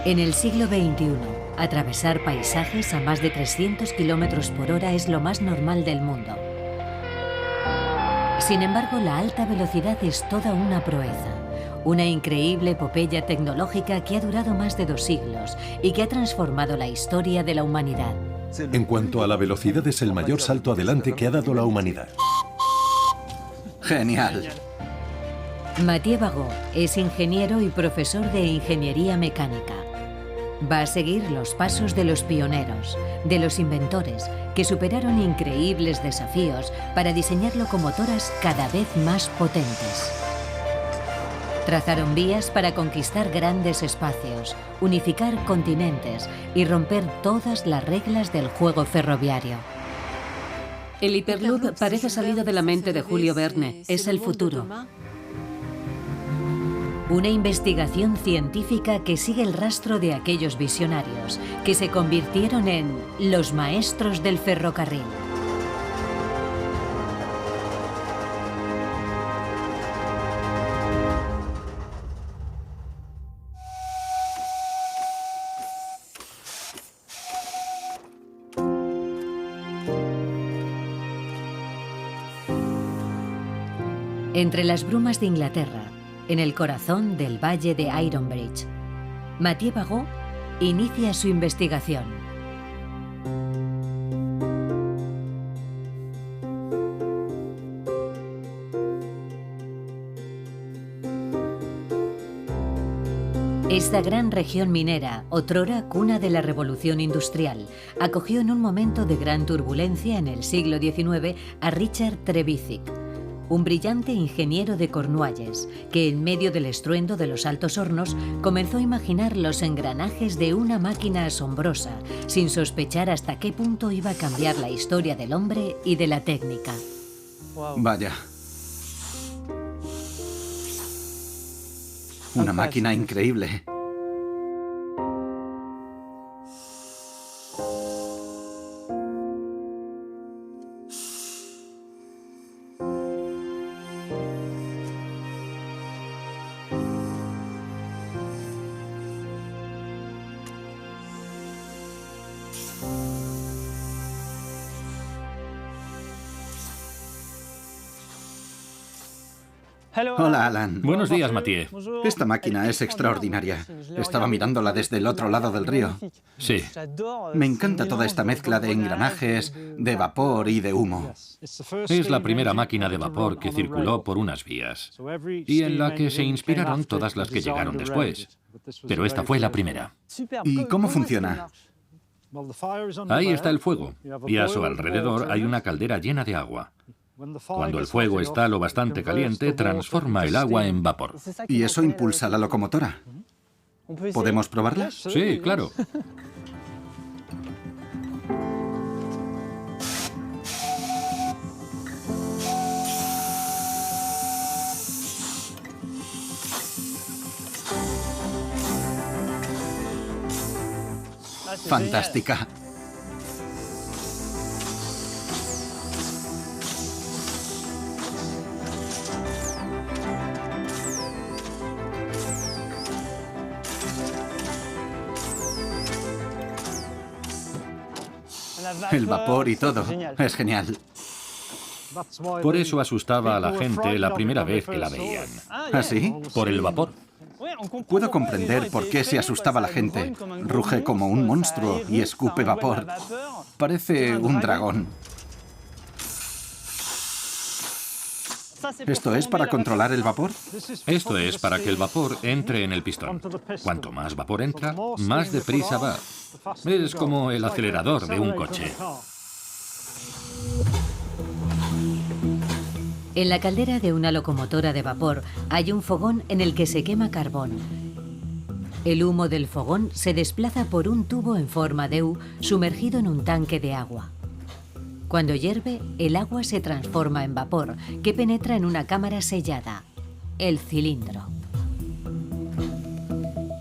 En el siglo XXI, atravesar paisajes a más de 300 km/h es lo más normal del mundo. Sin embargo, la alta velocidad es toda una proeza, una increíble epopeya tecnológica que ha durado más de 2 siglos y que ha transformado la historia de la humanidad. En cuanto a la velocidad, es el mayor salto adelante que ha dado la humanidad. Genial. Mathieu Bagot es ingeniero y profesor de ingeniería mecánica. Va a seguir los pasos de los pioneros, de los inventores, que superaron increíbles desafíos para diseñar locomotoras cada vez más potentes. Trazaron vías para conquistar grandes espacios, unificar continentes y romper todas las reglas del juego ferroviario. El Hyperloop parece salido de la mente de Julio Verne. Es el futuro. Una investigación científica que sigue el rastro de aquellos visionarios que se convirtieron en los maestros del ferrocarril. Entre las brumas de Inglaterra, en el corazón del valle de Ironbridge, Mathieu Bagot inicia su investigación. Esta gran región minera, otrora cuna de la revolución industrial, acogió en un momento de gran turbulencia en el siglo XIX a Richard Trevithick, un brillante ingeniero de Cornualles, que en medio del estruendo de los altos hornos comenzó a imaginar los engranajes de una máquina asombrosa, sin sospechar hasta qué punto iba a cambiar la historia del hombre y de la técnica. Vaya. Una máquina increíble. Hola, Alan. Buenos días, Mathieu. Esta máquina es extraordinaria. Estaba mirándola desde el otro lado del río. Sí. Me encanta toda esta mezcla de engranajes, de vapor y de humo. Es la primera máquina de vapor que circuló por unas vías y en la que se inspiraron todas las que llegaron después. Pero esta fue la primera. ¿Y cómo funciona? Ahí está el fuego y a su alrededor hay una caldera llena de agua. Cuando el fuego está lo bastante caliente, transforma el agua en vapor. ¿Y eso impulsa la locomotora? ¿Podemos probarla? Sí, claro. Fantástica. El vapor y todo. Es genial. Por eso asustaba a la gente la primera vez que la veían. ¿Ah, sí? Por el vapor. Puedo comprender por qué se asustaba la gente. Ruge como un monstruo y escupe vapor. Parece un dragón. ¿Esto es para controlar el vapor? Esto es para que el vapor entre en el pistón. Cuanto más vapor entra, más deprisa va. Es como el acelerador de un coche. En la caldera de una locomotora de vapor hay un fogón en el que se quema carbón. El humo del fogón se desplaza por un tubo en forma de U sumergido en un tanque de agua. Cuando hierve, el agua se transforma en vapor, que penetra en una cámara sellada, el cilindro.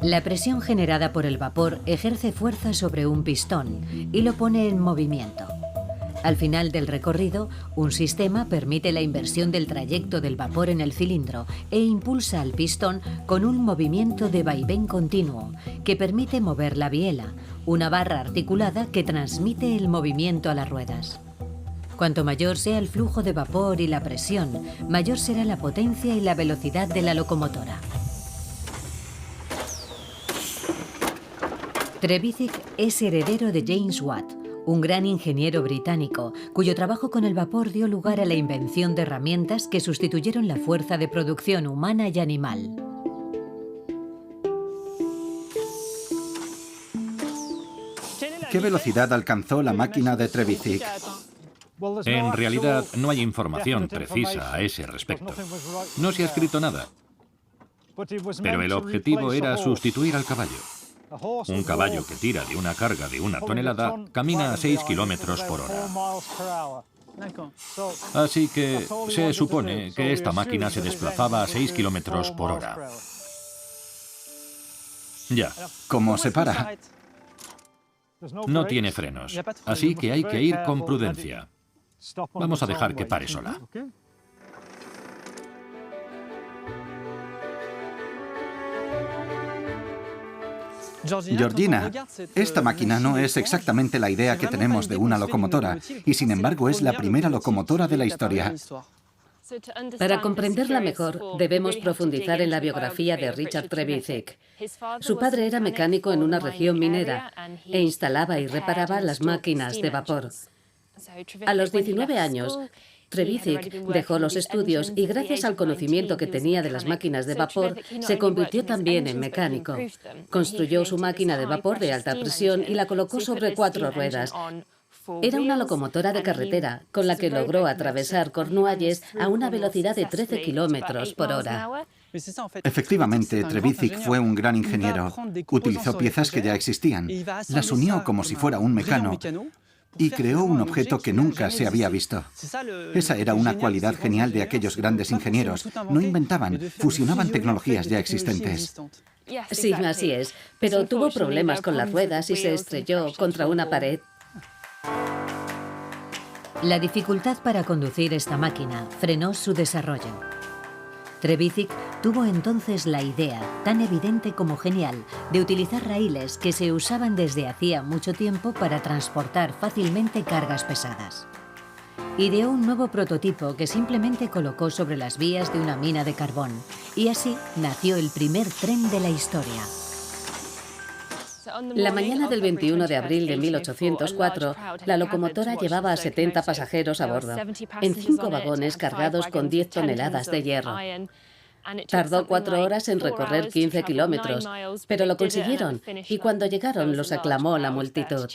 La presión generada por el vapor ejerce fuerza sobre un pistón y lo pone en movimiento. Al final del recorrido, un sistema permite la inversión del trayecto del vapor en el cilindro e impulsa al pistón con un movimiento de vaivén continuo que permite mover la biela, una barra articulada que transmite el movimiento a las ruedas. Cuanto mayor sea el flujo de vapor y la presión, mayor será la potencia y la velocidad de la locomotora. Trevithick es heredero de James Watt, un gran ingeniero británico, cuyo trabajo con el vapor dio lugar a la invención de herramientas que sustituyeron la fuerza de producción humana y animal. ¿Qué velocidad alcanzó la máquina de Trevithick? En realidad, no hay información precisa a ese respecto. No se ha escrito nada. Pero el objetivo era sustituir al caballo. Un caballo que tira de una carga de 1 tonelada camina a 6 kilómetros por hora. Así que se supone que esta máquina se desplazaba a 6 kilómetros por hora. Ya. ¿Cómo se para? No tiene frenos, así que hay que ir con prudencia. Vamos a dejar que pare sola. Georgina, esta máquina no es exactamente la idea que tenemos de una locomotora, y sin embargo es la primera locomotora de la historia. Para comprenderla mejor, debemos profundizar en la biografía de Richard Trevithick. Su padre era mecánico en una región minera e instalaba y reparaba las máquinas de vapor. A los 19 años, Trevithick dejó los estudios y gracias al conocimiento que tenía de las máquinas de vapor, se convirtió también en mecánico. Construyó su máquina de vapor de alta presión y la colocó sobre 4 ruedas. Era una locomotora de carretera, con la que logró atravesar Cornualles a una velocidad de 13 kilómetros por hora. Efectivamente, Trevithick fue un gran ingeniero. Utilizó piezas que ya existían, las unió como si fuera un mecano y creó un objeto que nunca se había visto. Esa era una cualidad genial de aquellos grandes ingenieros. No inventaban, fusionaban tecnologías ya existentes. Sí, así es, pero tuvo problemas con las ruedas y se estrelló contra una pared. La dificultad para conducir esta máquina frenó su desarrollo. Trevithick tuvo entonces la idea, tan evidente como genial, de utilizar raíles que se usaban desde hacía mucho tiempo para transportar fácilmente cargas pesadas. Ideó un nuevo prototipo que simplemente colocó sobre las vías de una mina de carbón, y así nació el primer tren de la historia. La mañana del 21 de abril de 1804, la locomotora llevaba a 70 pasajeros a bordo, en 5 vagones cargados con 10 toneladas de hierro. Tardó 4 horas en recorrer 15 kilómetros, pero lo consiguieron, y cuando llegaron los aclamó la multitud.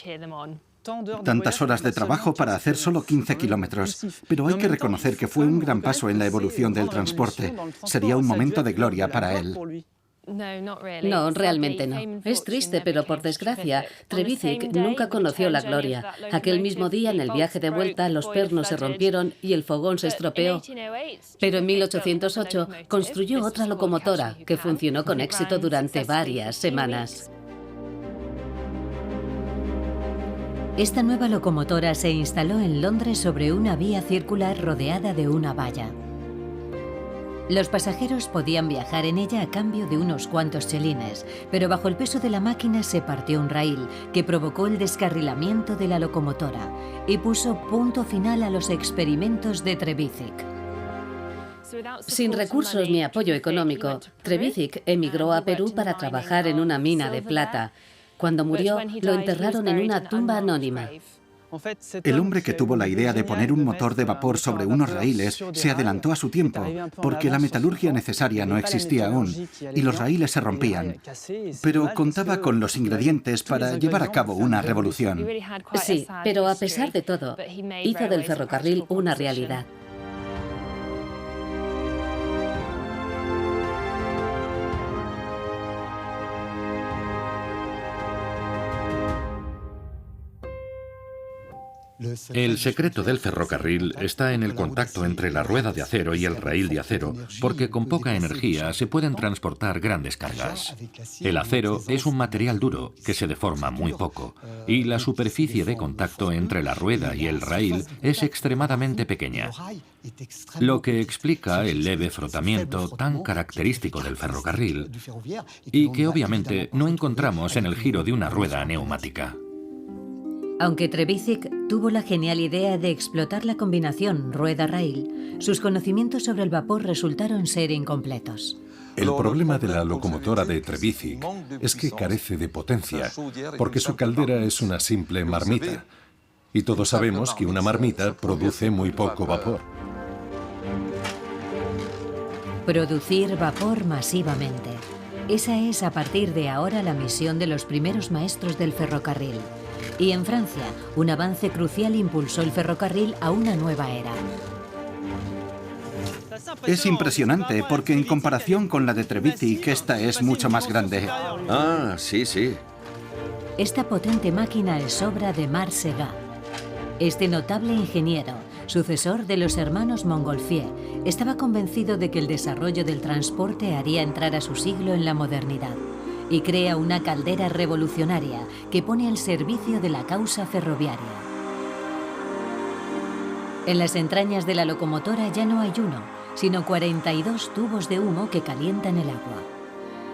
Tantas horas de trabajo para hacer solo 15 kilómetros. Pero hay que reconocer que fue un gran paso en la evolución del transporte. Sería un momento de gloria para él. No, realmente no. Es triste, pero por desgracia, Trevithick nunca conoció la gloria. Aquel mismo día, en el viaje de vuelta, los pernos se rompieron y el fogón se estropeó. Pero en 1808 construyó otra locomotora que funcionó con éxito durante varias semanas. Esta nueva locomotora se instaló en Londres sobre una vía circular rodeada de una valla. Los pasajeros podían viajar en ella a cambio de unos cuantos chelines, pero bajo el peso de la máquina se partió un raíl que provocó el descarrilamiento de la locomotora y puso punto final a los experimentos de Trevithick. Sin recursos ni apoyo económico, Trevithick emigró a Perú para trabajar en una mina de plata. Cuando murió, lo enterraron en una tumba anónima. El hombre que tuvo la idea de poner un motor de vapor sobre unos raíles se adelantó a su tiempo, porque la metalurgia necesaria no existía aún, y los raíles se rompían. Pero contaba con los ingredientes para llevar a cabo una revolución. Sí, pero a pesar de todo, hizo del ferrocarril una realidad. El secreto del ferrocarril está en el contacto entre la rueda de acero y el raíl de acero, porque con poca energía se pueden transportar grandes cargas. El acero es un material duro que se deforma muy poco, y la superficie de contacto entre la rueda y el raíl es extremadamente pequeña, lo que explica el leve frotamiento tan característico del ferrocarril y que obviamente no encontramos en el giro de una rueda neumática. Aunque Trevithick tuvo la genial idea de explotar la combinación rueda-raíl, sus conocimientos sobre el vapor resultaron ser incompletos. El problema de la locomotora de Trevithick es que carece de potencia, porque su caldera es una simple marmita. Y todos sabemos que una marmita produce muy poco vapor. Producir vapor masivamente. Esa es a partir de ahora la misión de los primeros maestros del ferrocarril. Y en Francia, un avance crucial impulsó el ferrocarril a una nueva era. Es impresionante porque en comparación con la de Trevithick, esta es mucho más grande. Ah, sí, sí. Esta potente máquina es obra de Marc Segat. Este notable ingeniero, sucesor de los hermanos Montgolfier, estaba convencido de que el desarrollo del transporte haría entrar a su siglo en la modernidad y crea una caldera revolucionaria que pone al servicio de la causa ferroviaria. En las entrañas de la locomotora ya no hay uno, sino 42 tubos de humo que calientan el agua.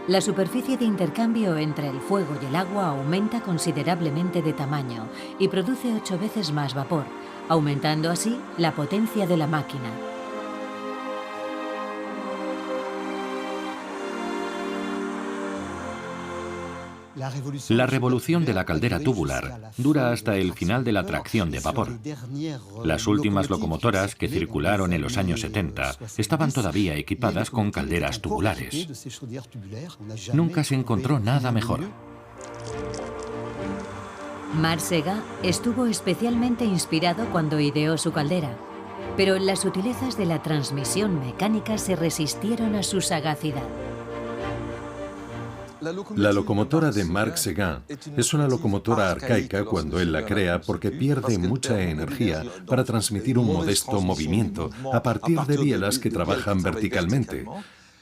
La superficie de intercambio entre el fuego y el agua aumenta considerablemente de tamaño y produce 8 veces más vapor, aumentando así la potencia de la máquina. La revolución de la caldera tubular dura hasta el final de la tracción de vapor. Las últimas locomotoras que circularon en los años 70 estaban todavía equipadas con calderas tubulares. Nunca se encontró nada mejor. Marc Segat estuvo especialmente inspirado cuando ideó su caldera, pero las sutilezas de la transmisión mecánica se resistieron a su sagacidad. La locomotora de Marc Segat es una locomotora arcaica cuando él la crea porque pierde mucha energía para transmitir un modesto movimiento a partir de bielas que trabajan verticalmente.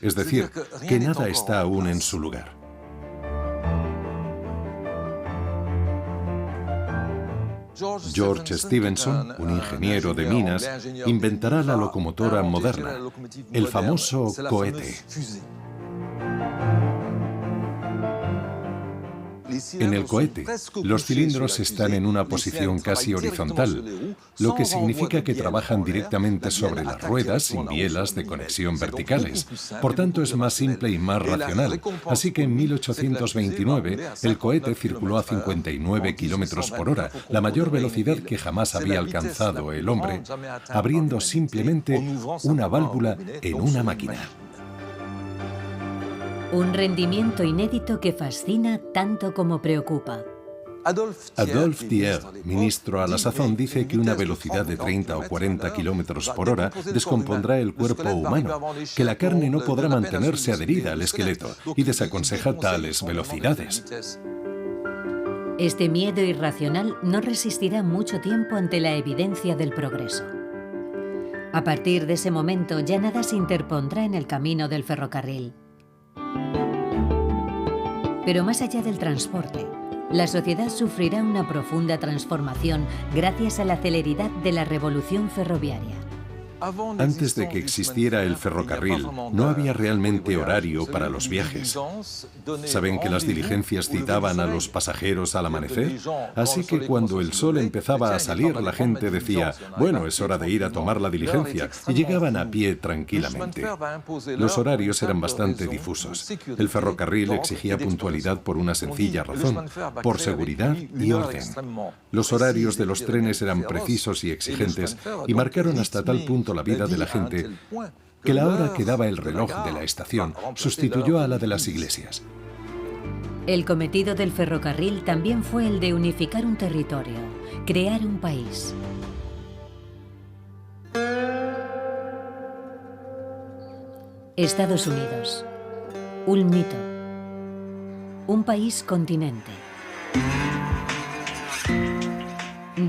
Es decir, que nada está aún en su lugar. George Stephenson, un ingeniero de minas, inventará la locomotora moderna, el famoso cohete. En el cohete, los cilindros están en una posición casi horizontal, lo que significa que trabajan directamente sobre las ruedas sin bielas de conexión verticales. Por tanto, es más simple y más racional. Así que en 1829, el cohete circuló a 59 kilómetros por hora, la mayor velocidad que jamás había alcanzado el hombre, abriendo simplemente una válvula en una máquina. Un rendimiento inédito que fascina tanto como preocupa. Adolphe Thiers, ministro a la sazón, dice que una velocidad de 30 o 40 kilómetros por hora descompondrá el cuerpo humano, que la carne no podrá mantenerse adherida al esqueleto y desaconseja tales velocidades. Este miedo irracional no resistirá mucho tiempo ante la evidencia del progreso. A partir de ese momento ya nada se interpondrá en el camino del ferrocarril. Pero más allá del transporte, la sociedad sufrirá una profunda transformación gracias a la celeridad de la revolución ferroviaria. Antes de que existiera el ferrocarril, no había realmente horario para los viajes. ¿Saben que las diligencias citaban a los pasajeros al amanecer? Así que cuando el sol empezaba a salir, la gente decía, bueno, es hora de ir a tomar la diligencia, y llegaban a pie tranquilamente. Los horarios eran bastante difusos. El ferrocarril exigía puntualidad por una sencilla razón, por seguridad y orden. Los horarios de los trenes eran precisos y exigentes y marcaron hasta tal punto la vida de la gente que la hora que daba el reloj de la estación sustituyó a la de las iglesias. El cometido del ferrocarril también fue el de unificar un territorio, crear un país. Estados Unidos. Un mito. Un país continente.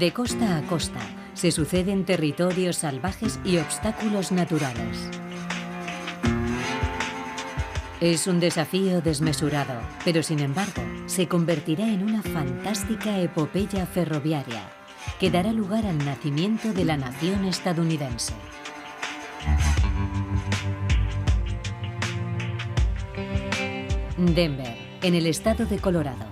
De costa a costa, se suceden territorios salvajes y obstáculos naturales. Es un desafío desmesurado, pero sin embargo, se convertirá en una fantástica epopeya ferroviaria que dará lugar al nacimiento de la nación estadounidense. Denver, en el estado de Colorado.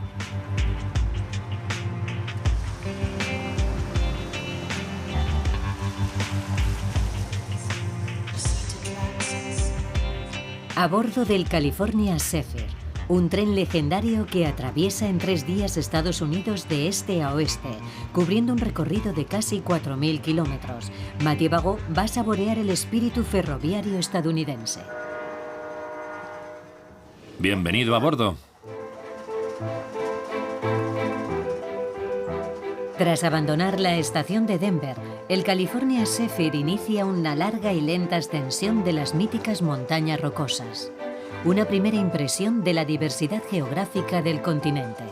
A bordo del California Zephyr, un tren legendario que atraviesa en 3 días Estados Unidos de este a oeste, cubriendo un recorrido de casi 4.000 kilómetros, Mathieu Bagot va a saborear el espíritu ferroviario estadounidense. Bienvenido a bordo. Tras abandonar la estación de Denver, el California Zephyr inicia una larga y lenta ascensión de las míticas montañas rocosas. Una primera impresión de la diversidad geográfica del continente.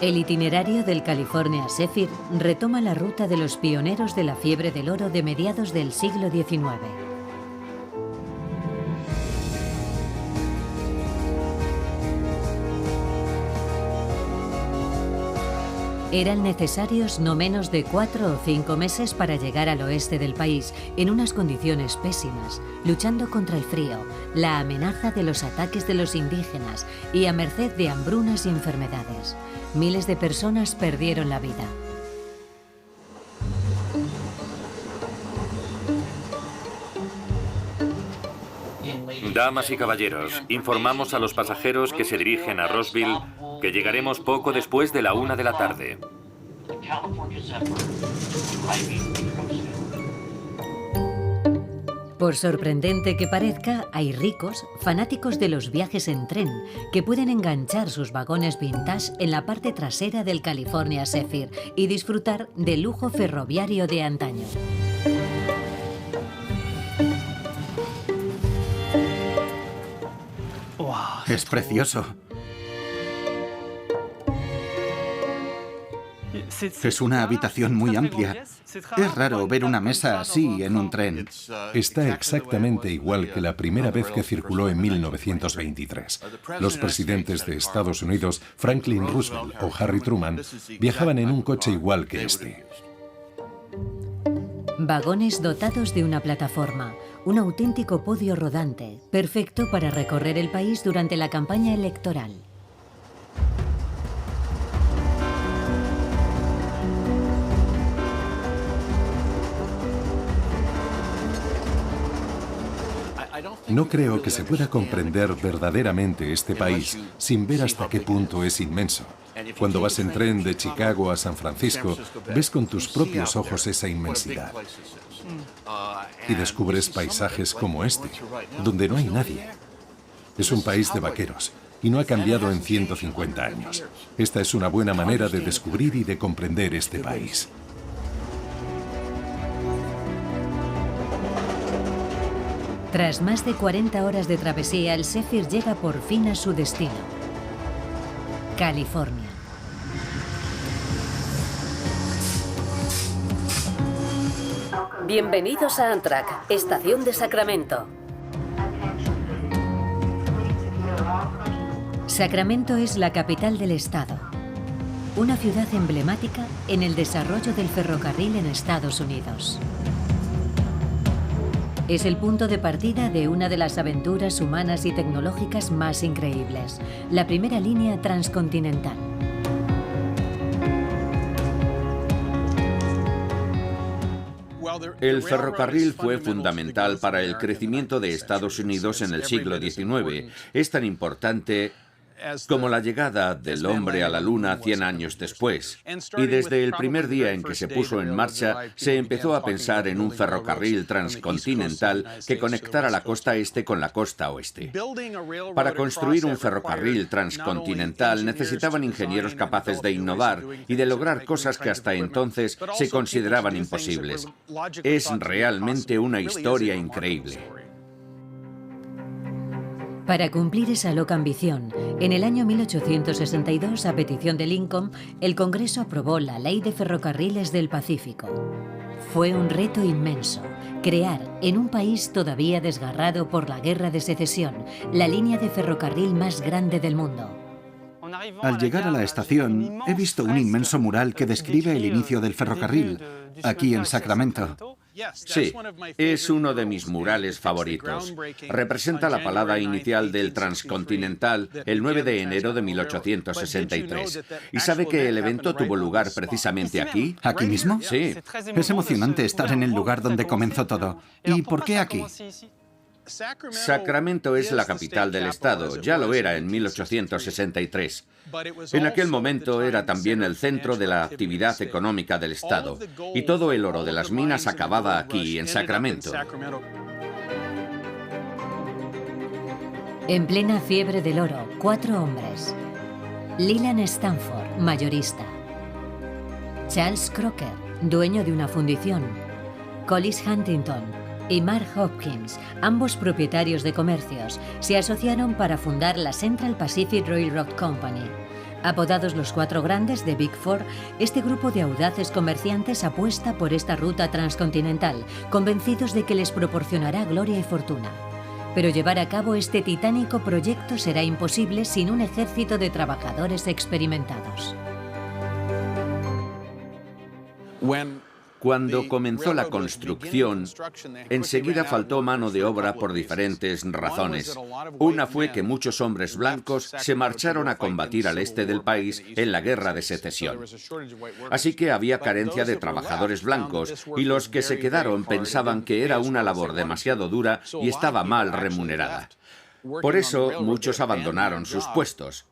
El itinerario del California Zephyr retoma la ruta de los pioneros de la fiebre del oro de mediados del siglo XIX. Eran necesarios no menos de 4 o 5 meses para llegar al oeste del país, en unas condiciones pésimas, luchando contra el frío, la amenaza de los ataques de los indígenas y a merced de hambrunas y enfermedades. Miles de personas perdieron la vida. Damas y caballeros, informamos a los pasajeros que se dirigen a Roseville que llegaremos poco después de la 1 de la tarde. Por sorprendente que parezca, hay ricos, fanáticos de los viajes en tren, que pueden enganchar sus vagones vintage en la parte trasera del California Zephyr y disfrutar del lujo ferroviario de antaño. Es precioso. Es una habitación muy amplia. Es raro ver una mesa así en un tren. Está exactamente igual que la primera vez que circuló en 1923. Los presidentes de Estados Unidos, Franklin Roosevelt o Harry Truman, viajaban en un coche igual que este. Vagones dotados de una plataforma, un auténtico podio rodante, perfecto para recorrer el país durante la campaña electoral. No creo que se pueda comprender verdaderamente este país sin ver hasta qué punto es inmenso. Cuando vas en tren de Chicago a San Francisco, ves con tus propios ojos esa inmensidad. Y descubres paisajes como este, donde no hay nadie. Es un país de vaqueros y no ha cambiado en 150 años. Esta es una buena manera de descubrir y de comprender este país. Tras más de 40 horas de travesía, el Zephyr llega por fin a su destino, California. Bienvenidos a Amtrak, estación de Sacramento. Sacramento es la capital del estado, una ciudad emblemática en el desarrollo del ferrocarril en Estados Unidos. Es el punto de partida de una de las aventuras humanas y tecnológicas más increíbles, la primera línea transcontinental. El ferrocarril fue fundamental para el crecimiento de Estados Unidos en el siglo XIX. Es tan importante como la llegada del hombre a la Luna 100 años después. Y desde el primer día en que se puso en marcha, se empezó a pensar en un ferrocarril transcontinental que conectara la costa este con la costa oeste. Para construir un ferrocarril transcontinental necesitaban ingenieros capaces de innovar y de lograr cosas que hasta entonces se consideraban imposibles. Es realmente una historia increíble. Para cumplir esa loca ambición, en el año 1862, a petición de Lincoln, el Congreso aprobó la Ley de Ferrocarriles del Pacífico. Fue un reto inmenso, crear, en un país todavía desgarrado por la Guerra de Secesión, la línea de ferrocarril más grande del mundo. Al llegar a la estación, he visto un inmenso mural que describe el inicio del ferrocarril, aquí en Sacramento. Sí, es uno de mis murales favoritos. Representa la palada inicial del Transcontinental el 9 de enero de 1863. ¿Y sabe que el evento tuvo lugar precisamente aquí? ¿Aquí mismo? Sí. Es emocionante estar en el lugar donde comenzó todo. ¿Y por qué aquí? Sacramento es la capital del estado, ya lo era en 1863. En aquel momento era también el centro de la actividad económica del estado, y todo el oro de las minas acababa aquí, en Sacramento. En plena fiebre del oro, 4 hombres. Leland Stanford, mayorista. Charles Crocker, dueño de una fundición. Collis Huntington y Mark Hopkins, ambos propietarios de comercios, se asociaron para fundar la Central Pacific Railroad Company. Apodados los 4 grandes de Big Four, este grupo de audaces comerciantes apuesta por esta ruta transcontinental, convencidos de que les proporcionará gloria y fortuna. Pero llevar a cabo este titánico proyecto será imposible sin un ejército de trabajadores experimentados. Cuando comenzó la construcción, enseguida faltó mano de obra por diferentes razones. Una fue que muchos hombres blancos se marcharon a combatir al este del país en la Guerra de Secesión. Así que había carencia de trabajadores blancos y los que se quedaron pensaban que era una labor demasiado dura y estaba mal remunerada. Por eso muchos abandonaron sus puestos.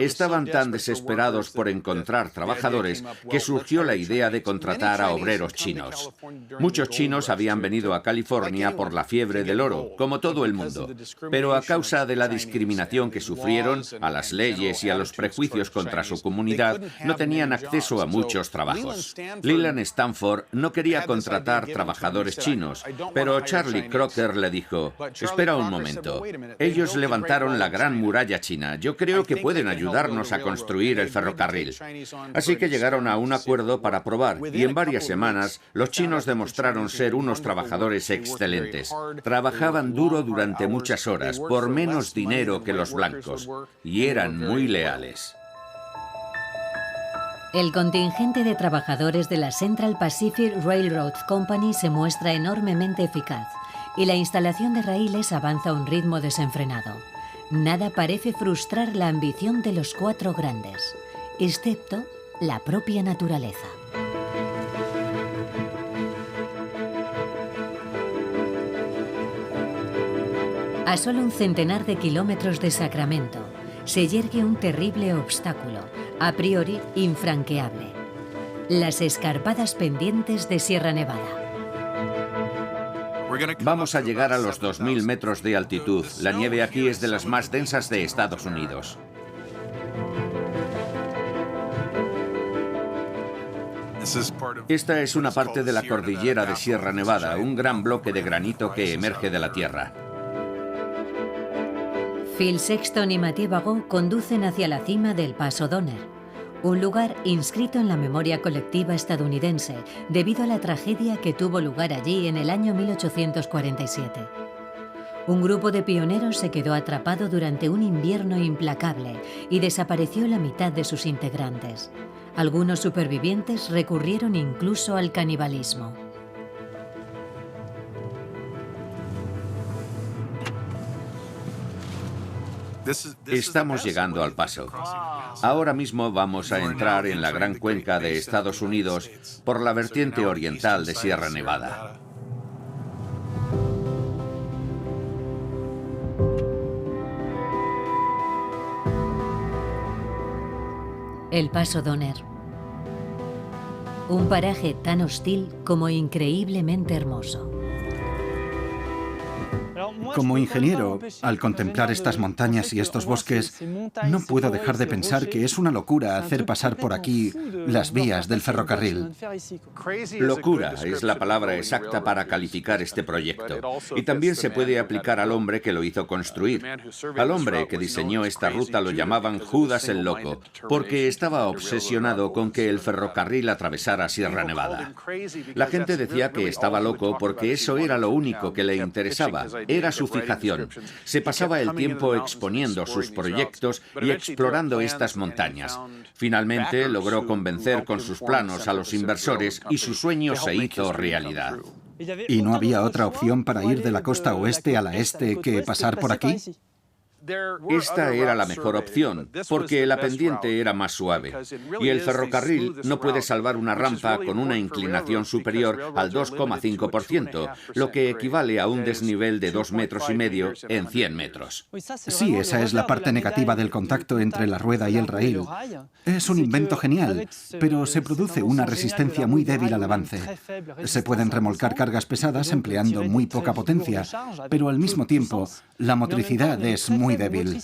Estaban tan desesperados por encontrar trabajadores que surgió la idea de contratar a obreros chinos. Muchos chinos habían venido a California por la fiebre del oro, como todo el mundo, pero a causa de la discriminación que sufrieron, a las leyes y a los prejuicios contra su comunidad, no tenían acceso a muchos trabajos. Leland Stanford no quería contratar trabajadores chinos, pero Charlie Crocker le dijo: «Espera un momento, ellos levantaron la Gran Muralla China, yo creo que pueden ayudarnos a construir el ferrocarril». Así que llegaron a un acuerdo para probar, y en varias semanas los chinos demostraron ser unos trabajadores excelentes. Trabajaban duro durante muchas horas, por menos dinero que los blancos, y eran muy leales. El contingente de trabajadores de la Central Pacific Railroad Company se muestra enormemente eficaz, y la instalación de raíles avanza a un ritmo desenfrenado. Nada parece frustrar la ambición de los 4 grandes, excepto la propia naturaleza. A solo un centenar de kilómetros de Sacramento, se yergue un terrible obstáculo, a priori infranqueable: las escarpadas pendientes de Sierra Nevada. Vamos a llegar a los 2.000 metros de altitud. La nieve aquí es de las más densas de Estados Unidos. Esta es una parte de la cordillera de Sierra Nevada, un gran bloque de granito que emerge de la tierra. Phil Sexton y Mathieu Bagot conducen hacia la cima del Paso Donner, un lugar inscrito en la memoria colectiva estadounidense debido a la tragedia que tuvo lugar allí en el año 1847. Un grupo de pioneros se quedó atrapado durante un invierno implacable y desapareció la mitad de sus integrantes. Algunos supervivientes recurrieron incluso al canibalismo. Estamos llegando al paso. Ahora mismo vamos a entrar en la gran cuenca de Estados Unidos por la vertiente oriental de Sierra Nevada. El Paso Donner. Un paraje tan hostil como increíblemente hermoso. Como ingeniero, al contemplar estas montañas y estos bosques, no puedo dejar de pensar que es una locura hacer pasar por aquí las vías del ferrocarril. Locura es la palabra exacta para calificar este proyecto. Y también se puede aplicar al hombre que lo hizo construir. Al hombre que diseñó esta ruta lo llamaban Judas el Loco, porque estaba obsesionado con que el ferrocarril atravesara Sierra Nevada. La gente decía que estaba loco porque eso era lo único que le interesaba. Era su fijación. Se pasaba el tiempo exponiendo sus proyectos y explorando estas montañas. Finalmente logró convencer con sus planos a los inversores y su sueño se hizo realidad. ¿Y no había otra opción para ir de la costa oeste a la este que pasar por aquí? Esta era la mejor opción, porque la pendiente era más suave, y el ferrocarril no puede salvar una rampa con una inclinación superior al 2,5%, lo que equivale a un desnivel de 2,5 metros en 100 metros. Sí, esa es la parte negativa del contacto entre la rueda y el raíl. Es un invento genial, pero se produce una resistencia muy débil al avance. Se pueden remolcar cargas pesadas empleando muy poca potencia, pero al mismo tiempo, la motricidad es muy débil.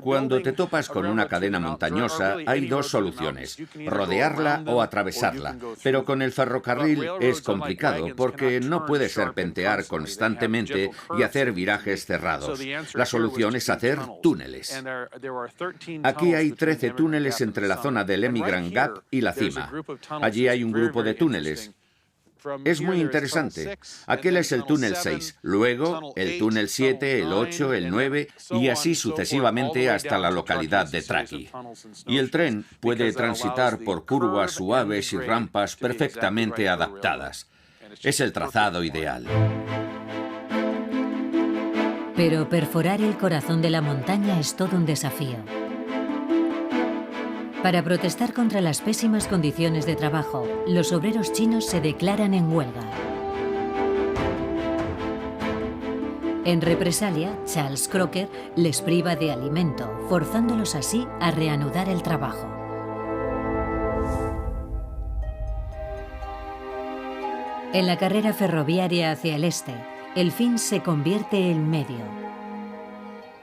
Cuando te topas con una cadena montañosa, hay dos soluciones, rodearla o atravesarla. Pero con el ferrocarril es complicado porque no puedes serpentear constantemente y hacer virajes cerrados. La solución es hacer túneles. Aquí hay 13 túneles entre la zona del Emigrant Gap y la cima. Allí hay un grupo de túneles. Es muy interesante. Aquel es el túnel 6, luego el túnel 7, el 8, el 9 y así sucesivamente hasta la localidad de Truckee. Y el tren puede transitar por curvas suaves y rampas perfectamente adaptadas. Es el trazado ideal. Pero perforar el corazón de la montaña es todo un desafío. Para protestar contra las pésimas condiciones de trabajo, los obreros chinos se declaran en huelga. En represalia, Charles Crocker les priva de alimento, forzándolos así a reanudar el trabajo. En la carrera ferroviaria hacia el este, el fin se convierte en medio.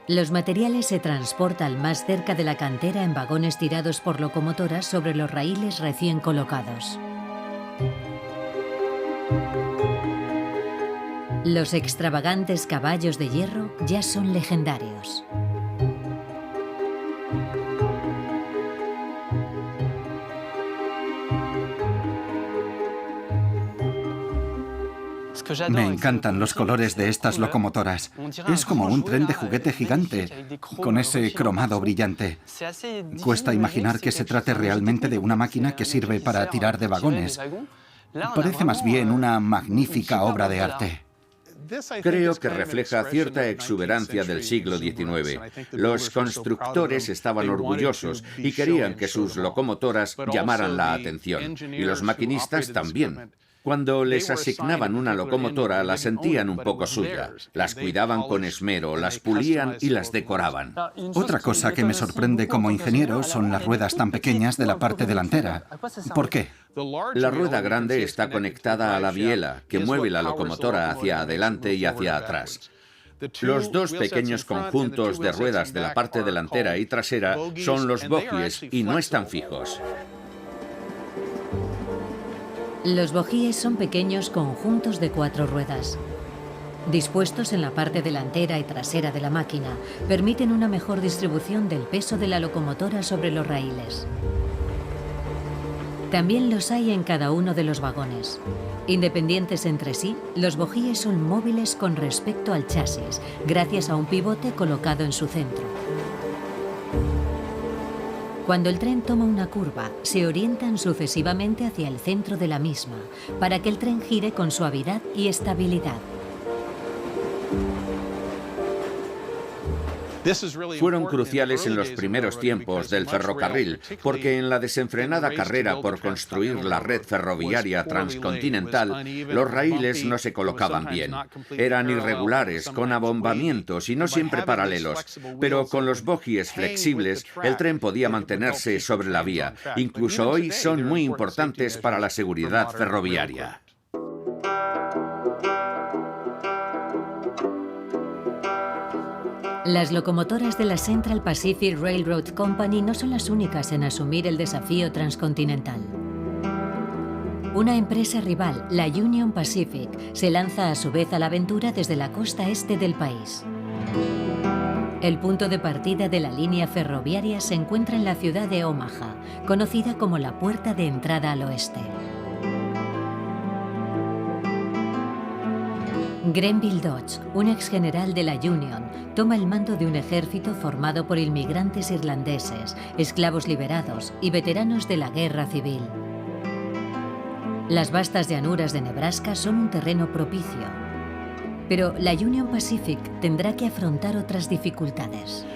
Los materiales se transportan más cerca de la cantera en vagones tirados por locomotoras sobre los raíles recién colocados. Los extravagantes caballos de hierro ya son legendarios. Me encantan los colores de estas locomotoras. Es como un tren de juguete gigante, con ese cromado brillante. Cuesta imaginar que se trate realmente de una máquina que sirve para tirar de vagones. Parece más bien una magnífica obra de arte. Creo que refleja cierta exuberancia del siglo XIX. Los constructores estaban orgullosos y querían que sus locomotoras llamaran la atención, y los maquinistas también. Cuando les asignaban una locomotora, la sentían un poco suya. Las cuidaban con esmero, las pulían y las decoraban. Otra cosa que me sorprende como ingeniero son las ruedas tan pequeñas de la parte delantera. ¿Por qué? La rueda grande está conectada a la biela, que mueve la locomotora hacia adelante y hacia atrás. Los dos pequeños conjuntos de ruedas de la parte delantera y trasera son los bogies y no están fijos. Los bogies son pequeños conjuntos de 4 ruedas. Dispuestos en la parte delantera y trasera de la máquina, permiten una mejor distribución del peso de la locomotora sobre los raíles. También los hay en cada uno de los vagones. Independientes entre sí, los bogies son móviles con respecto al chasis, gracias a un pivote colocado en su centro. Cuando el tren toma una curva, se orientan sucesivamente hacia el centro de la misma, para que el tren gire con suavidad y estabilidad. Fueron cruciales en los primeros tiempos del ferrocarril, porque en la desenfrenada carrera por construir la red ferroviaria transcontinental, los raíles no se colocaban bien. Eran irregulares, con abombamientos y no siempre paralelos, pero con los bogies flexibles, el tren podía mantenerse sobre la vía. Incluso hoy son muy importantes para la seguridad ferroviaria. Las locomotoras de la Central Pacific Railroad Company no son las únicas en asumir el desafío transcontinental. Una empresa rival, la Union Pacific, se lanza a su vez a la aventura desde la costa este del país. El punto de partida de la línea ferroviaria se encuentra en la ciudad de Omaha, conocida como la puerta de entrada al oeste. Grenville Dodge, un exgeneral de la Union, toma el mando de un ejército formado por inmigrantes irlandeses, esclavos liberados y veteranos de la Guerra Civil. Las vastas llanuras de Nebraska son un terreno propicio, pero la Union Pacific tendrá que afrontar otras dificultades.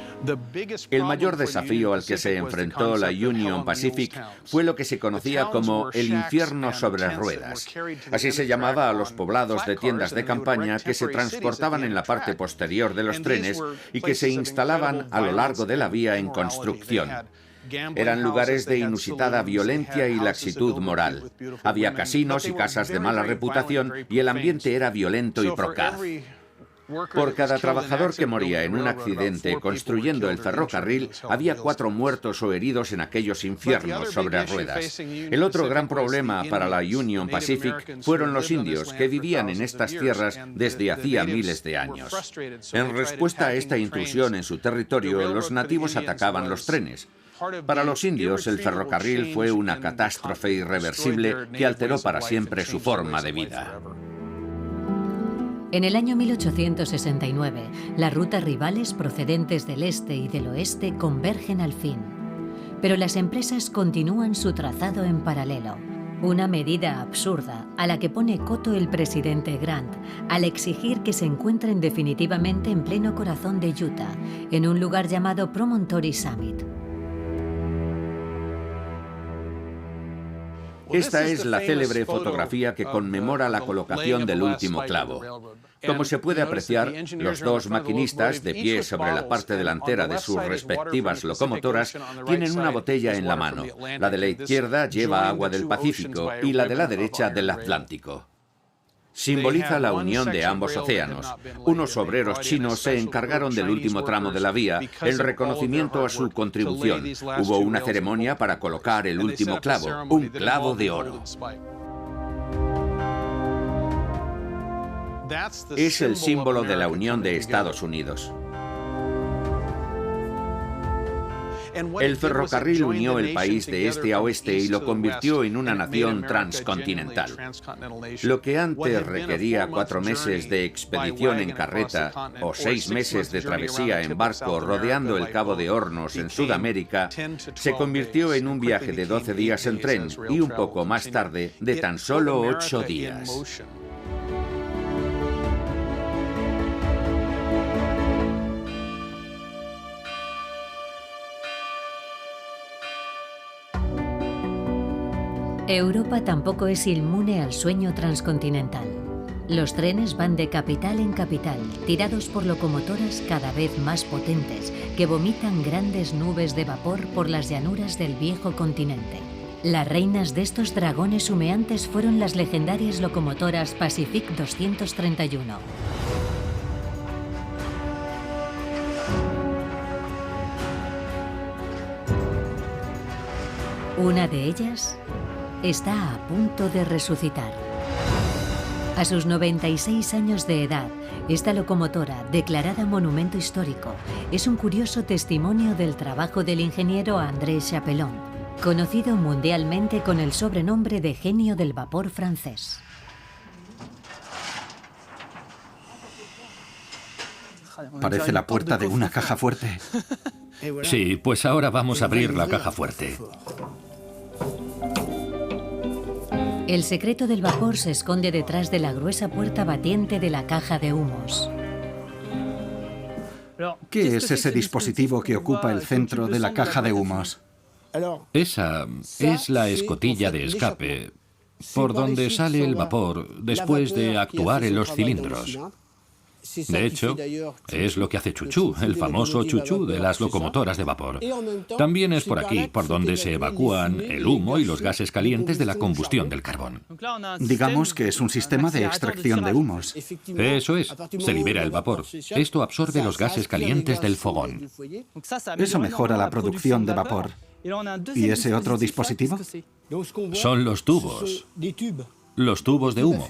El mayor desafío al que se enfrentó la Union Pacific fue lo que se conocía como el infierno sobre ruedas. Así se llamaba a los poblados de tiendas de campaña que se transportaban en la parte posterior de los trenes y que se instalaban a lo largo de la vía en construcción. Eran lugares de inusitada violencia y laxitud moral. Había casinos y casas de mala reputación y el ambiente era violento y procaz. Por cada trabajador que moría en un accidente construyendo el ferrocarril, había 4 muertos o heridos en aquellos infiernos sobre ruedas. El otro gran problema para la Union Pacific fueron los indios que vivían en estas tierras desde hacía miles de años. En respuesta a esta intrusión en su territorio, los nativos atacaban los trenes. Para los indios, el ferrocarril fue una catástrofe irreversible que alteró para siempre su forma de vida. En el año 1869, las rutas rivales procedentes del este y del oeste convergen al fin. Pero las empresas continúan su trazado en paralelo. Una medida absurda a la que pone coto el presidente Grant al exigir que se encuentren definitivamente en pleno corazón de Utah, en un lugar llamado Promontory Summit. Esta es la célebre fotografía que conmemora la colocación del último clavo. Como se puede apreciar, los 2 maquinistas, de pie sobre la parte delantera de sus respectivas locomotoras, tienen una botella en la mano. La de la izquierda lleva agua del Pacífico y la de la derecha del Atlántico. Simboliza la unión de ambos océanos. Unos obreros chinos se encargaron del último tramo de la vía en reconocimiento a su contribución. Hubo una ceremonia para colocar el último clavo, un clavo de oro. Es el símbolo de la unión de Estados Unidos. El ferrocarril unió el país de este a oeste y lo convirtió en una nación transcontinental. Lo que antes requería 4 meses de expedición en carreta o 6 meses de travesía en barco rodeando el Cabo de Hornos en Sudamérica, se convirtió en un viaje de 12 días en tren y un poco más tarde de tan solo 8 días. Europa tampoco es inmune al sueño transcontinental. Los trenes van de capital en capital, tirados por locomotoras cada vez más potentes, que vomitan grandes nubes de vapor por las llanuras del viejo continente. Las reinas de estos dragones humeantes fueron las legendarias locomotoras Pacific 231. Una de ellas está a punto de resucitar. A sus 96 años de edad, esta locomotora, declarada monumento histórico, es un curioso testimonio del trabajo del ingeniero André Chapelon, conocido mundialmente con el sobrenombre de genio del vapor francés. Parece la puerta de una caja fuerte. Sí, pues ahora vamos a abrir la caja fuerte. El secreto del vapor se esconde detrás de la gruesa puerta batiente de la caja de humos. ¿Qué es ese dispositivo que ocupa el centro de la caja de humos? Esa es la escotilla de escape, por donde sale el vapor después de actuar en los cilindros. De hecho, es lo que hace chuchú, el famoso chuchú de las locomotoras de vapor. También es por aquí por donde se evacúan el humo y los gases calientes de la combustión del carbón. Digamos que es un sistema de extracción de humos. Eso es, se libera el vapor. Esto absorbe los gases calientes del fogón. Eso mejora la producción de vapor. ¿Y ese otro dispositivo? Son los tubos de humo.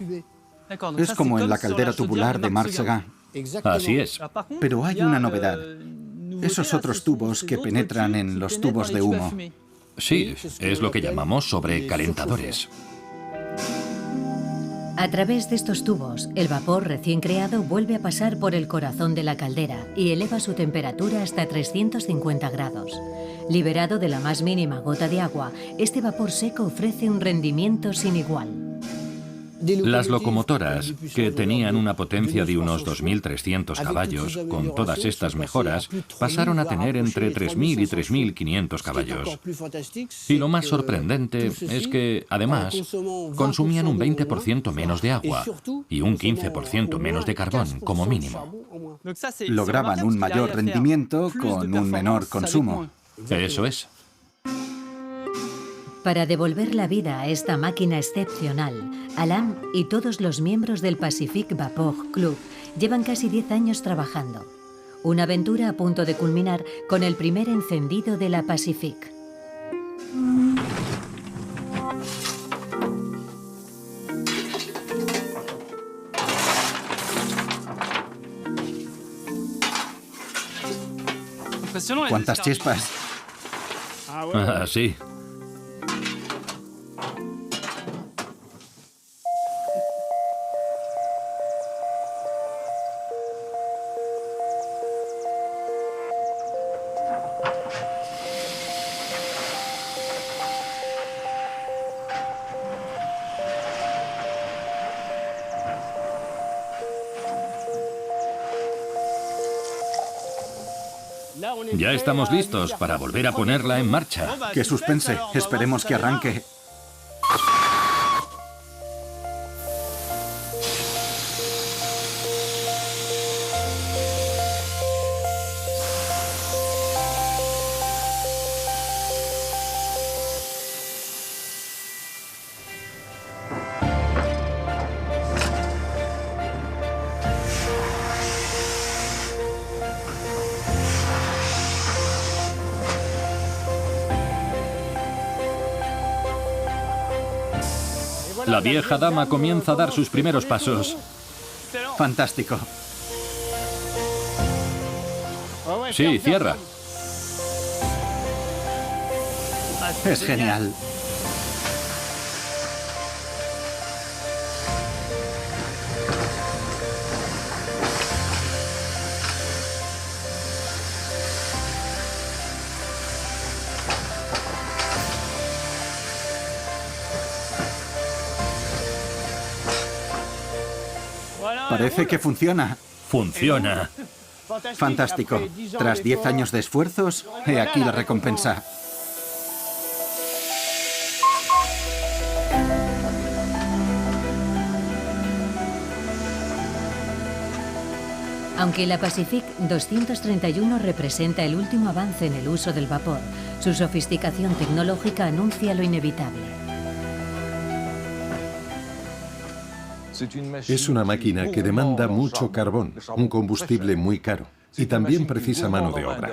Es como en la caldera tubular de Marc Seguin. Así es. Pero hay una novedad. Esos otros tubos que penetran en los tubos de humo. Sí, es lo que llamamos sobrecalentadores. A través de estos tubos, el vapor recién creado vuelve a pasar por el corazón de la caldera y eleva su temperatura hasta 350 grados. Liberado de la más mínima gota de agua, este vapor seco ofrece un rendimiento sin igual. Las locomotoras, que tenían una potencia de unos 2.300 caballos, con todas estas mejoras, pasaron a tener entre 3.000 y 3.500 caballos. Y lo más sorprendente es que, además, consumían un 20% menos de agua y un 15% menos de carbón, como mínimo. Lograban un mayor rendimiento con un menor consumo. Eso es. Para devolver la vida a esta máquina excepcional, Alain y todos los miembros del Pacific Vapor Club llevan casi 10 años trabajando. Una aventura a punto de culminar con el primer encendido de la Pacific. ¿Cuántas chispas? Ah, sí. Ya estamos listos para volver a ponerla en marcha. ¡Qué suspense! Esperemos que arranque. La vieja dama comienza a dar sus primeros pasos. Fantástico. Sí, cierra. Es genial. Parece que funciona. Funciona. Fantástico. Tras 10 años de esfuerzos, he aquí la recompensa. Aunque la Pacific 231 representa el último avance en el uso del vapor, su sofisticación tecnológica anuncia lo inevitable. Es una máquina que demanda mucho carbón, un combustible muy caro, y también precisa mano de obra.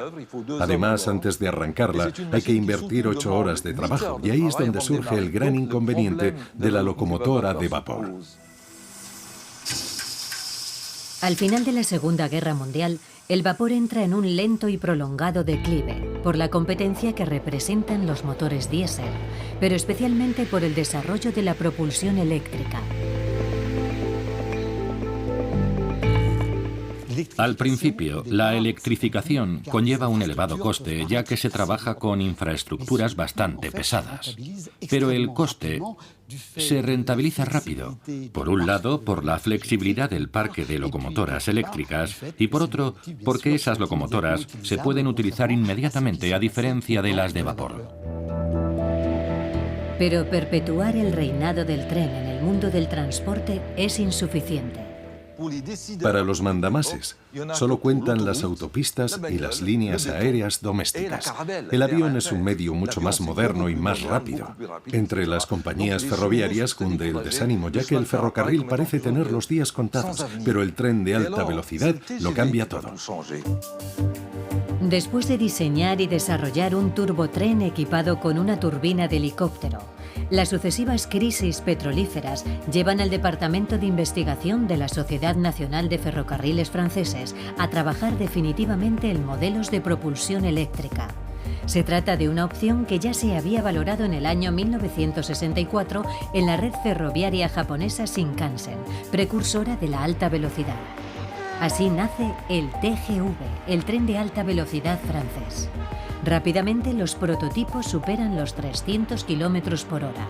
Además, antes de arrancarla, hay que invertir 8 horas de trabajo, y ahí es donde surge el gran inconveniente de la locomotora de vapor. Al final de la Segunda Guerra Mundial, el vapor entra en un lento y prolongado declive por la competencia que representan los motores diésel, pero especialmente por el desarrollo de la propulsión eléctrica. Al principio, la electrificación conlleva un elevado coste, ya que se trabaja con infraestructuras bastante pesadas. Pero el coste se rentabiliza rápido. Por un lado, por la flexibilidad del parque de locomotoras eléctricas y por otro, porque esas locomotoras se pueden utilizar inmediatamente a diferencia de las de vapor. Pero perpetuar el reinado del tren en el mundo del transporte es insuficiente. Para los mandamases, solo cuentan las autopistas y las líneas aéreas domésticas. El avión es un medio mucho más moderno y más rápido. Entre las compañías ferroviarias cunde el desánimo, ya que el ferrocarril parece tener los días contados, pero el tren de alta velocidad lo cambia todo. Después de diseñar y desarrollar un turbotren equipado con una turbina de helicóptero, las sucesivas crisis petrolíferas llevan al Departamento de Investigación de la Sociedad Nacional de Ferrocarriles franceses a trabajar definitivamente en modelos de propulsión eléctrica. Se trata de una opción que ya se había valorado en el año 1964 en la red ferroviaria japonesa Shinkansen, precursora de la alta velocidad. Así nace el TGV, el tren de alta velocidad francés. Rápidamente los prototipos superan los 300 km por hora.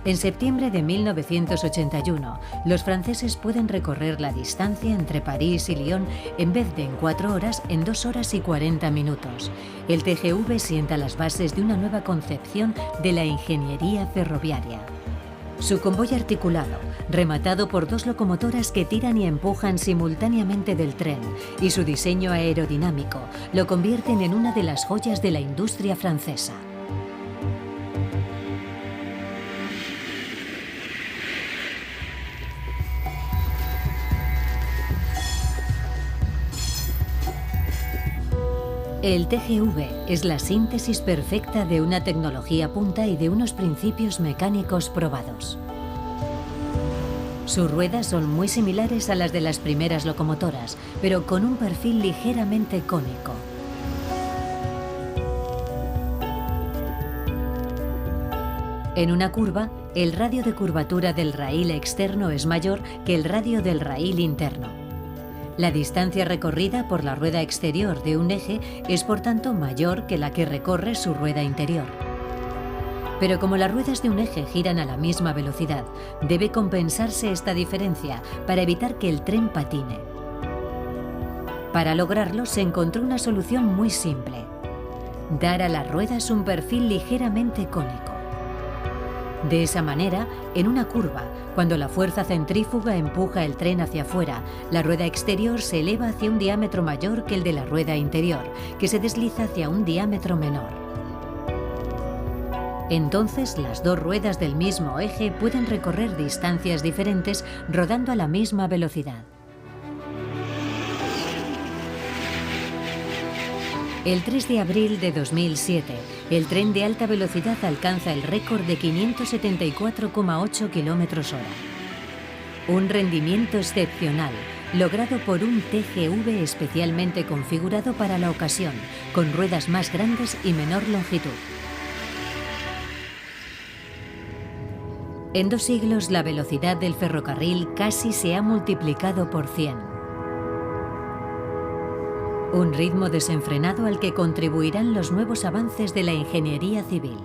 En septiembre de 1981, los franceses pueden recorrer la distancia entre París y Lyon en vez de en 4 horas, en 2 horas y 40 minutos. El TGV sienta las bases de una nueva concepción de la ingeniería ferroviaria. Su convoy articulado, rematado por 2 locomotoras que tiran y empujan simultáneamente del tren, y su diseño aerodinámico lo convierten en una de las joyas de la industria francesa. El TGV es la síntesis perfecta de una tecnología punta y de unos principios mecánicos probados. Sus ruedas son muy similares a las de las primeras locomotoras, pero con un perfil ligeramente cónico. En una curva, el radio de curvatura del raíl externo es mayor que el radio del raíl interno. La distancia recorrida por la rueda exterior de un eje es por tanto mayor que la que recorre su rueda interior. Pero como las ruedas de un eje giran a la misma velocidad, debe compensarse esta diferencia para evitar que el tren patine. Para lograrlo se encontró una solución muy simple: dar a las ruedas un perfil ligeramente cónico. De esa manera, en una curva, cuando la fuerza centrífuga empuja el tren hacia afuera, la rueda exterior se eleva hacia un diámetro mayor que el de la rueda interior, que se desliza hacia un diámetro menor. Entonces, las 2 ruedas del mismo eje pueden recorrer distancias diferentes rodando a la misma velocidad. El 3 de abril de 2007, el tren de alta velocidad alcanza el récord de 574,8 km/h. Un rendimiento excepcional, logrado por un TGV especialmente configurado para la ocasión, con ruedas más grandes y menor longitud. En 2 siglos, la velocidad del ferrocarril casi se ha multiplicado por 100. Un ritmo desenfrenado al que contribuirán los nuevos avances de la ingeniería civil.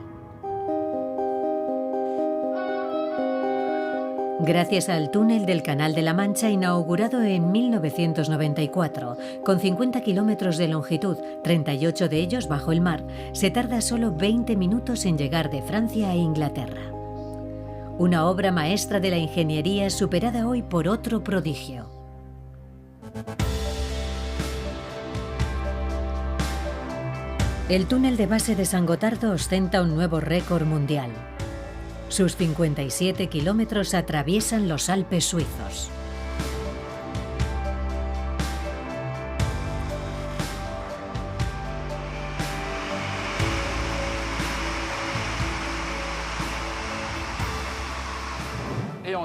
Gracias al túnel del Canal de la Mancha, inaugurado en 1994, con 50 kilómetros de longitud, 38 de ellos bajo el mar, se tarda solo 20 minutos en llegar de Francia a Inglaterra. Una obra maestra de la ingeniería superada hoy por otro prodigio. El túnel de base de San Gotardo ostenta un nuevo récord mundial. Sus 57 kilómetros atraviesan los Alpes suizos.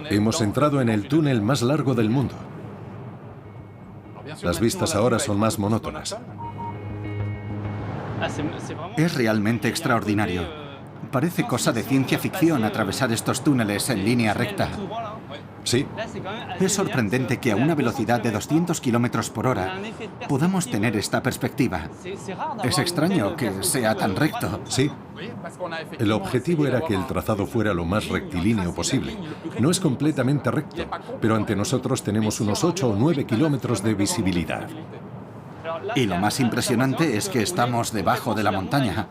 Hemos entrado en el túnel más largo del mundo. Las vistas ahora son más monótonas. Es realmente extraordinario. Parece cosa de ciencia ficción atravesar estos túneles en línea recta. Sí. Es sorprendente que a una velocidad de 200 kilómetros por hora podamos tener esta perspectiva. Es extraño que sea tan recto. Sí. El objetivo era que el trazado fuera lo más rectilíneo posible. No es completamente recto, pero ante nosotros tenemos unos 8 o 9 kilómetros de visibilidad. Y lo más impresionante es que estamos debajo de la montaña.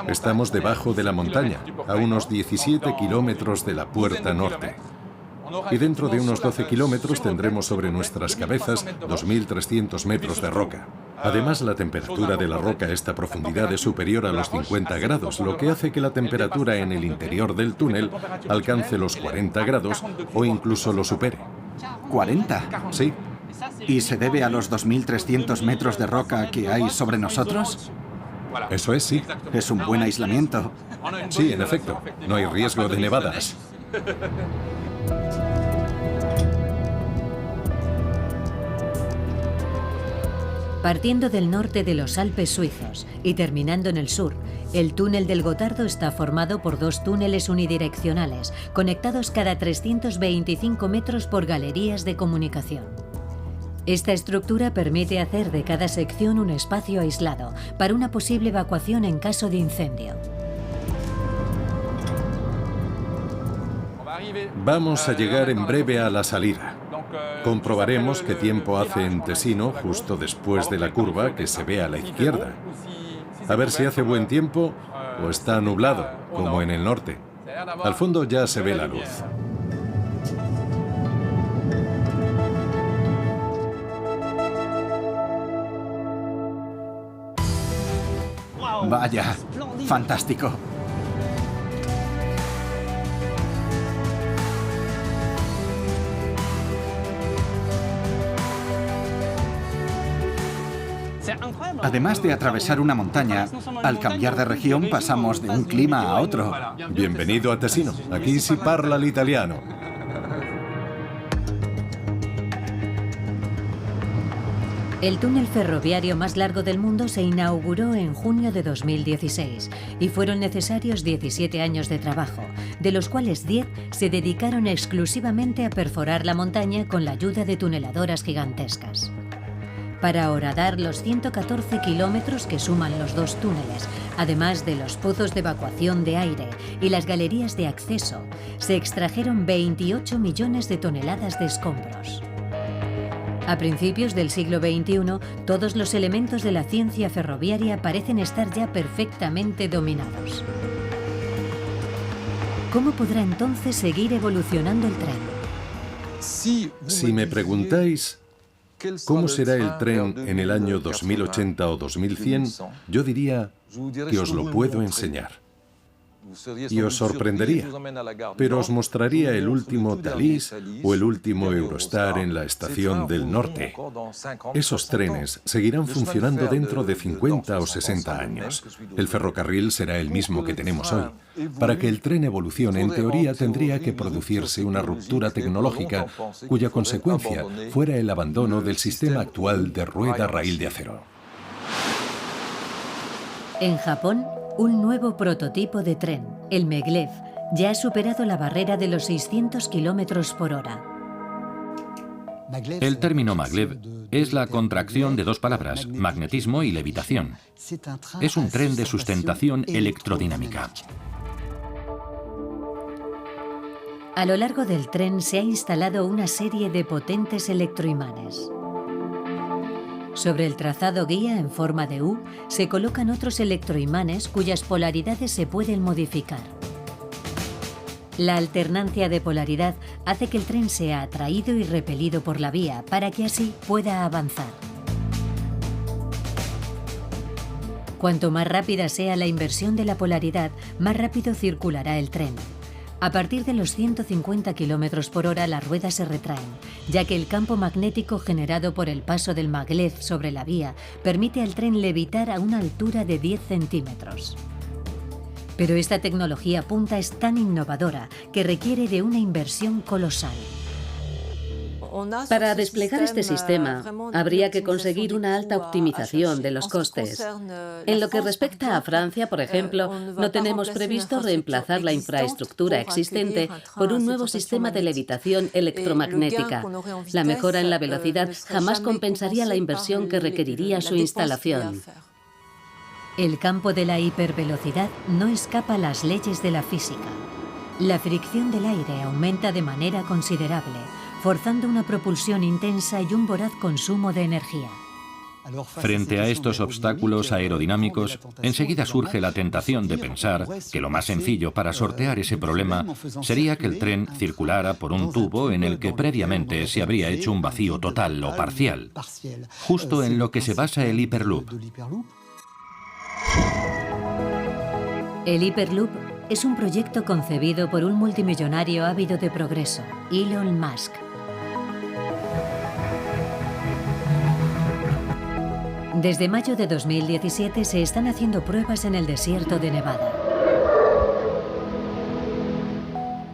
Estamos debajo de la montaña, a unos 17 kilómetros de la puerta norte. Y dentro de unos 12 kilómetros tendremos sobre nuestras cabezas 2.300 metros de roca. Además, la temperatura de la roca a esta profundidad es superior a los 50 grados, lo que hace que la temperatura en el interior del túnel alcance los 40 grados o incluso lo supere. ¿40? Sí. ¿Y se debe a los 2.300 metros de roca que hay sobre nosotros? Eso es, sí. Es un buen aislamiento. Sí, en efecto. No hay riesgo de nevadas. Partiendo del norte de los Alpes suizos y terminando en el sur, el túnel del Gotardo está formado por 2 túneles unidireccionales, conectados cada 325 metros por galerías de comunicación. Esta estructura permite hacer de cada sección un espacio aislado para una posible evacuación en caso de incendio. Vamos a llegar en breve a la salida. Comprobaremos qué tiempo hace en Tesino justo después de la curva que se ve a la izquierda. A ver si hace buen tiempo o está nublado, como en el norte. Al fondo ya se ve la luz. Vaya, fantástico. Además de atravesar una montaña, al cambiar de región pasamos de un clima a otro. Bienvenido a Tesino. Aquí si parla l'italiano. El túnel ferroviario más largo del mundo se inauguró en junio de 2016 y fueron necesarios 17 años de trabajo, de los cuales 10 se dedicaron exclusivamente a perforar la montaña con la ayuda de tuneladoras gigantescas. Para horadar los 114 kilómetros que suman los 2 túneles, además de los pozos de evacuación de aire y las galerías de acceso, se extrajeron 28 millones de toneladas de escombros. A principios del siglo XXI, todos los elementos de la ciencia ferroviaria parecen estar ya perfectamente dominados. ¿Cómo podrá entonces seguir evolucionando el tren? Si me preguntáis cómo será el tren en el año 2080 o 2100, yo diría que os lo puedo enseñar. Y os sorprendería, pero os mostraría el último Thalys o el último Eurostar en la estación del norte. Esos trenes seguirán funcionando dentro de 50 o 60 años. El ferrocarril será el mismo que tenemos hoy. Para que el tren evolucione, en teoría, tendría que producirse una ruptura tecnológica cuya consecuencia fuera el abandono del sistema actual de rueda-raíl de acero. En Japón, un nuevo prototipo de tren, el Maglev, ya ha superado la barrera de los 600 kilómetros por hora. El término maglev es la contracción de 2 palabras, magnetismo y levitación. Es un tren de sustentación electrodinámica. A lo largo del tren se ha instalado una serie de potentes electroimanes. Sobre el trazado guía en forma de U se colocan otros electroimanes cuyas polaridades se pueden modificar. La alternancia de polaridad hace que el tren sea atraído y repelido por la vía para que así pueda avanzar. Cuanto más rápida sea la inversión de la polaridad, más rápido circulará el tren. A partir de los 150 km por hora las ruedas se retraen, ya que el campo magnético generado por el paso del maglev sobre la vía permite al tren levitar a una altura de 10 centímetros. Pero esta tecnología punta es tan innovadora que requiere de una inversión colosal. Para desplegar este sistema, habría que conseguir una alta optimización de los costes. En lo que respecta a Francia, por ejemplo, no tenemos previsto reemplazar la infraestructura existente por un nuevo sistema de levitación electromagnética. La mejora en la velocidad jamás compensaría la inversión que requeriría su instalación. El campo de la hipervelocidad no escapa a las leyes de la física. La fricción del aire aumenta de manera considerable, forzando una propulsión intensa y un voraz consumo de energía. Frente a estos obstáculos aerodinámicos, enseguida surge la tentación de pensar que lo más sencillo para sortear ese problema sería que el tren circulara por un tubo en el que previamente se habría hecho un vacío total o parcial, justo en lo que se basa el Hyperloop. El Hyperloop es un proyecto concebido por un multimillonario ávido de progreso, Elon Musk. Desde mayo de 2017 se están haciendo pruebas en el desierto de Nevada.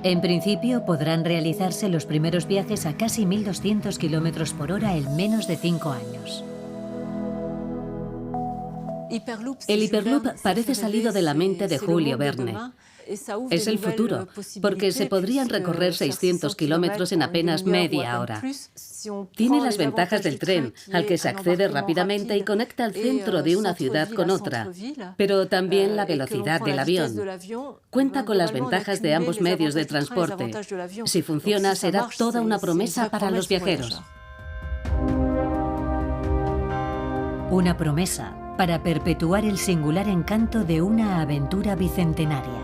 En principio podrán realizarse los primeros viajes a casi 1.200 km por hora en menos de 5 años. El Hyperloop parece salido de la mente de Julio Verne. Es el futuro, porque se podrían recorrer 600 kilómetros en apenas media hora. Tiene las ventajas del tren, al que se accede rápidamente y conecta el centro de una ciudad con otra, pero también la velocidad del avión. Cuenta con las ventajas de ambos medios de transporte. Si funciona, será toda una promesa para los viajeros. Una promesa para perpetuar el singular encanto de una aventura bicentenaria.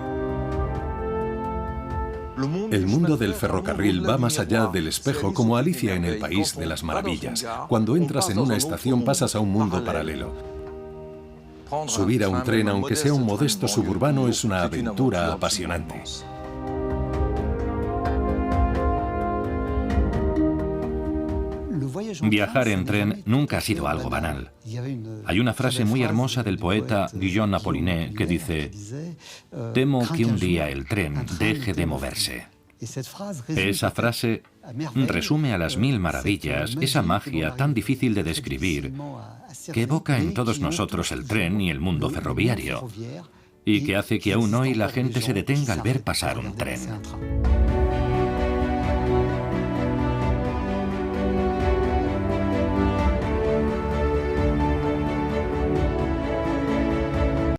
El mundo del ferrocarril va más allá del espejo, como Alicia en el País de las Maravillas. Cuando entras en una estación pasas a un mundo paralelo. Subir a un tren, aunque sea un modesto suburbano, es una aventura apasionante. Viajar en tren nunca ha sido algo banal. Hay una frase muy hermosa del poeta Guillaume Apollinaire que dice: «Temo que un día el tren deje de moverse». Esa frase resume a las mil maravillas esa magia tan difícil de describir que evoca en todos nosotros el tren y el mundo ferroviario, y que hace que aún hoy la gente se detenga al ver pasar un tren.